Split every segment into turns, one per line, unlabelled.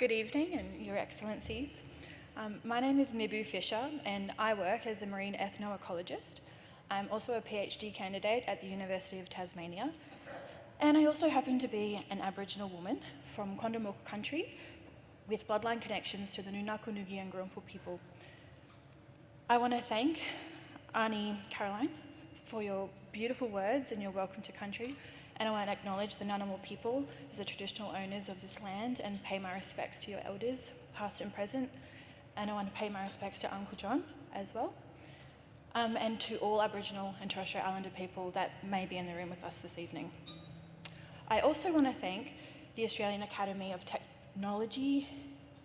Good evening, and Your Excellencies. My name is Mibu Fischer, and I work as a marine ethnoecologist. I'm also a PhD candidate at the University of Tasmania, and I also happen to be an Aboriginal woman from Quandamooka country with bloodline connections to the Ngunnawal Ngugi and Ngurungal people. I want to thank Auntie Caroline for your beautiful words and your welcome to country, and I want to acknowledge the Ngunnawal people as the traditional owners of this land and pay my respects to your elders, past and present, and I want to pay my respects to Uncle John as well, and to all Aboriginal and Torres Strait Islander people that may be in the room with us this evening. I also want to thank the Australian Academy of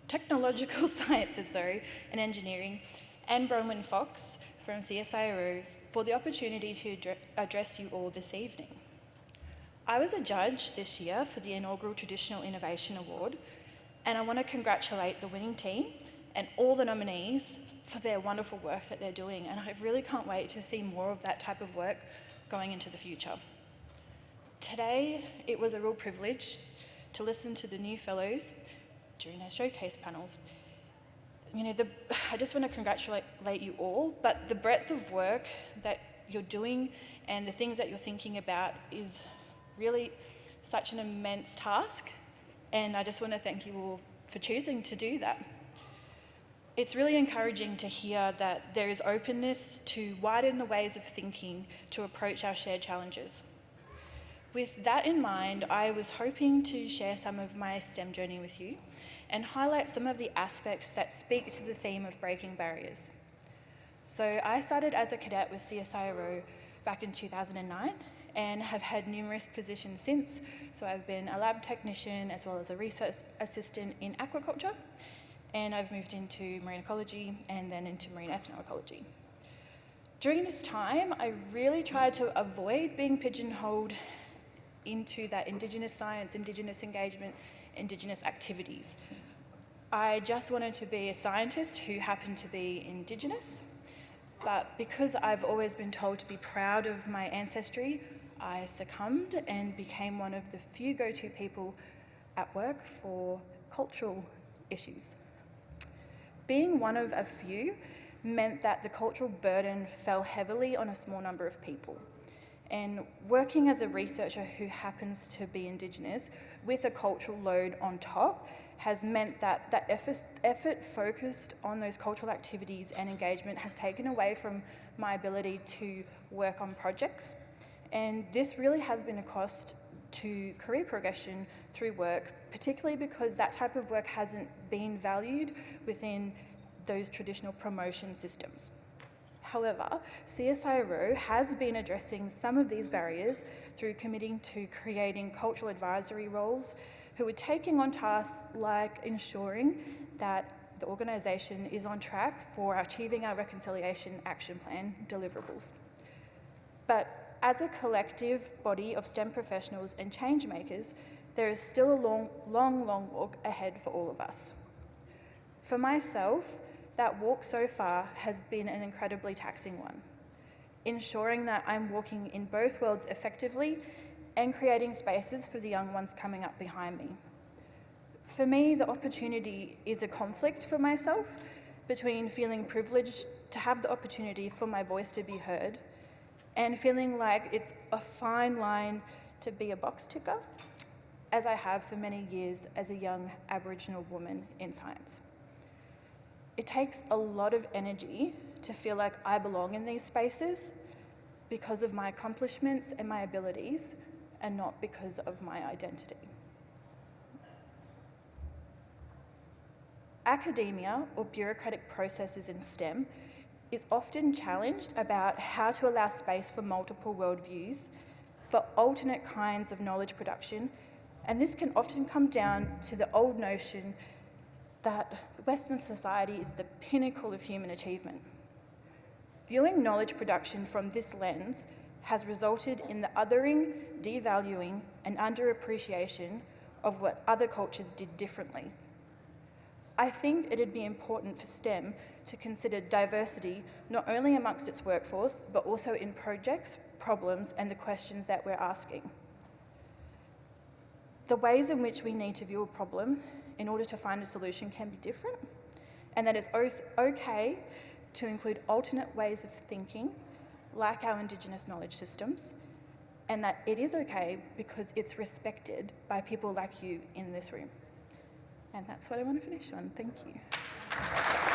Technological Sciences and Engineering and Bronwyn Fox from CSIRO for the opportunity to address you all this evening. I was a judge this year for the inaugural Traditional Innovation Award, and I want to congratulate the winning team and all the nominees for their wonderful work that they're doing, and I really can't wait to see more of that type of work going into the future. Today, it was a real privilege to listen to the new fellows during their showcase panels. I just want to congratulate you all, but the breadth of work that you're doing and the things that you're thinking about is really such an immense task, and I just want to thank you all for choosing to do that. It's really encouraging to hear that there is openness to widen the ways of thinking to approach our shared challenges. With that in mind, I was hoping to share some of my STEM journey with you and highlight some of the aspects that speak to the theme of breaking barriers. So I started as a cadet with CSIRO back in 2009 and have had numerous positions since. So I've been a lab technician as well as a research assistant in aquaculture, and I've moved into marine ecology and then into marine ethnoecology. During this time, I really tried to avoid being pigeonholed into that Indigenous science, Indigenous engagement, Indigenous activities. I just wanted to be a scientist who happened to be Indigenous, but because I've always been told to be proud of my ancestry, I succumbed and became one of the few go-to people at work for cultural issues. Being one of a few meant that the cultural burden fell heavily on a small number of people. And working as a researcher who happens to be Indigenous with a cultural load on top has meant that that effort focused on those cultural activities and engagement has taken away from my ability to work on projects. And this really has been a cost to career progression through work, particularly because that type of work hasn't been valued within those traditional promotion systems. However, CSIRO has been addressing some of these barriers through committing to creating cultural advisory roles who are taking on tasks like ensuring that the organisation is on track for achieving our Reconciliation Action Plan deliverables. But as a collective body of STEM professionals and change makers, there is still a long walk ahead for all of us. For myself, that walk so far has been an incredibly taxing one, ensuring that I'm walking in both worlds effectively and creating spaces for the young ones coming up behind me. For me, the opportunity is a conflict for myself between feeling privileged to have the opportunity for my voice to be heard and feeling like it's a fine line to be a box ticker, as I have for many years as a young Aboriginal woman in science. It takes a lot of energy to feel like I belong in these spaces because of my accomplishments and my abilities, and not because of my identity. Academia, or bureaucratic processes in STEM, is often challenged about how to allow space for multiple worldviews, for alternate kinds of knowledge production, and this can often come down to the old notion that Western society is the pinnacle of human achievement. Viewing knowledge production from this lens has resulted in the othering, devaluing, and underappreciation of what other cultures did differently. I think it'd be important for STEM to consider diversity not only amongst its workforce, but also in projects, problems, and the questions that we're asking. The ways in which we need to view a problem in order to find a solution can be different, and that it's okay to include alternate ways of thinking, like our Indigenous knowledge systems, and that it is okay because it's respected by people like you in this room. And that's what I want to finish on. Thank you.